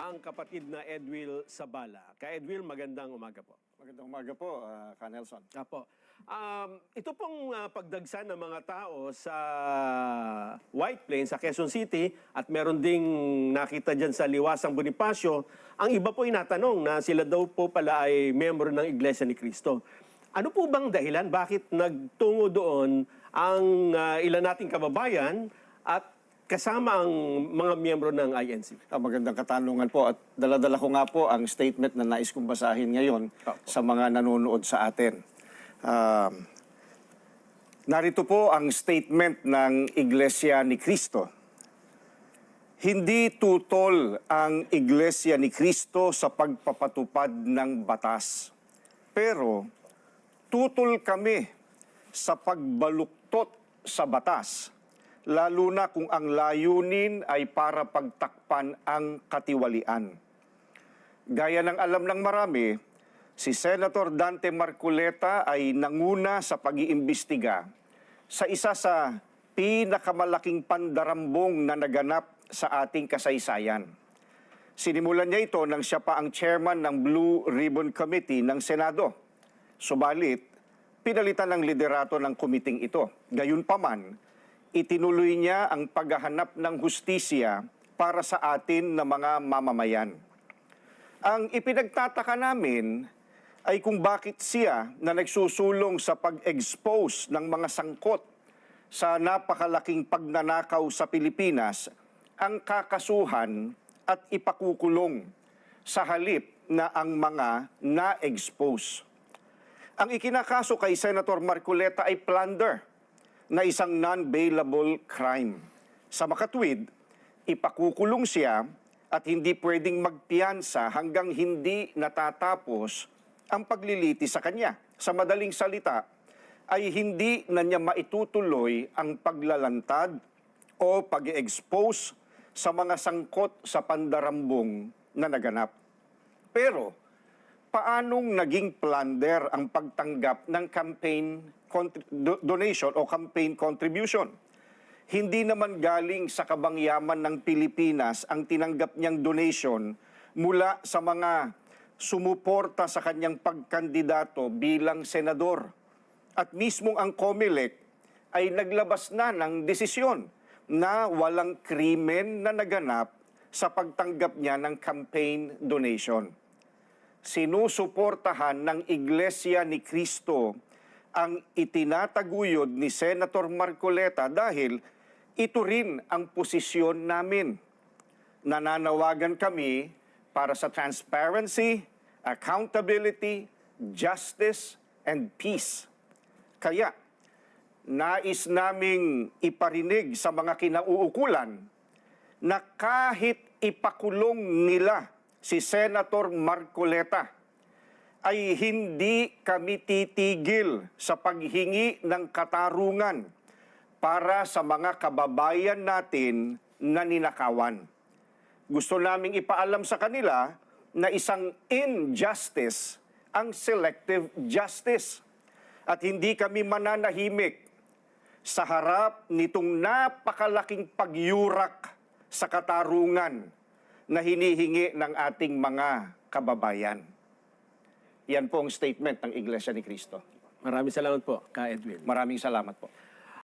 ang kapatid na Edwil Sabala. Ka Edwil, magandang umaga po. Magandang umaga po, Ka Nelson. Apo. Ito pong pagdagsa ng mga tao sa White Plains, sa Quezon City, at meron ding nakita dyan sa Liwasang Bonifacio, ang iba po inatanong na sila daw po pala ay miyembro ng Iglesia ni Cristo. Ano po bang dahilan? Bakit nagtungo doon ang ilan nating kababayan at kasama ang mga miyembro ng INC? Magandang katanungan po at dala-dala ko nga po ang statement na nais kong basahin ngayon sa mga nanonood sa atin. Narito po ang statement ng Iglesia ni Cristo. Hindi tutol ang Iglesia ni Cristo sa pagpapatupad ng batas, pero tutol kami sa pagbaluktot sa batas, lalo na kung ang layunin ay para pagtakpan ang katiwalian. Gaya ng alam ng marami, si Senator Dante Marcoleta ay nanguna sa pag-iimbestiga sa isa sa pinakamalaking pandarambong na naganap sa ating kasaysayan. Sinimulan niya ito nang siya pa ang chairman ng Blue Ribbon Committee ng Senado. Subalit, pinalitan ng liderato ng komiting ito. Gayunpaman, itinuloy niya ang paghahanap ng hustisya para sa atin na mga mamamayan. Ang ipinagtataka namin ay kung bakit siya na nagsusulong sa pag-expose ng mga sangkot sa napakalaking pagnanakaw sa Pilipinas ang kakasuhan at ipakukulong sa halip na ang mga na-expose. Ang ikinakaso kay Senator Marcoleta ay plunder na isang non-bailable crime. Sa makatwid, ipakukulong siya at hindi pwedeng magpiyansa hanggang hindi natatapos ang pagliliti sa kanya. Sa madaling salita, ay hindi na niya maitutuloy ang paglalantad o pag-expose sa mga sangkot sa pandarambong na naganap. Pero, paanong naging plunder ang pagtanggap ng campaign donation o campaign contribution? Hindi naman galing sa kabangyaman ng Pilipinas ang tinanggap niyang donation mula sa mga sumuporta sa kanyang pagkandidato bilang senador. At mismong ang COMELEC ay naglabas na ng desisyon na walang krimen na naganap sa pagtanggap niya ng campaign donation. Sinusuportahan ng Iglesia ni Cristo ang itinataguyod ni Senator Marcoleta dahil ito rin ang posisyon namin. Nananawagan kami para sa transparency, accountability, justice, and peace. Kaya, nais naming iparinig sa mga kinauukulan na kahit ipakulong nila si Senator Marcoleta, ay hindi kami titigil sa paghingi ng katarungan para sa mga kababayan natin na ninakawan. Gusto naming ipaalam sa kanila na isang injustice ang selective justice at hindi kami mananahimik sa harap nitong napakalaking pagyurak sa katarungan na hinihingi ng ating mga kababayan. Yan po ang statement ng Iglesia ni Cristo. Maraming salamat po, Ka Edwil. Maraming salamat po.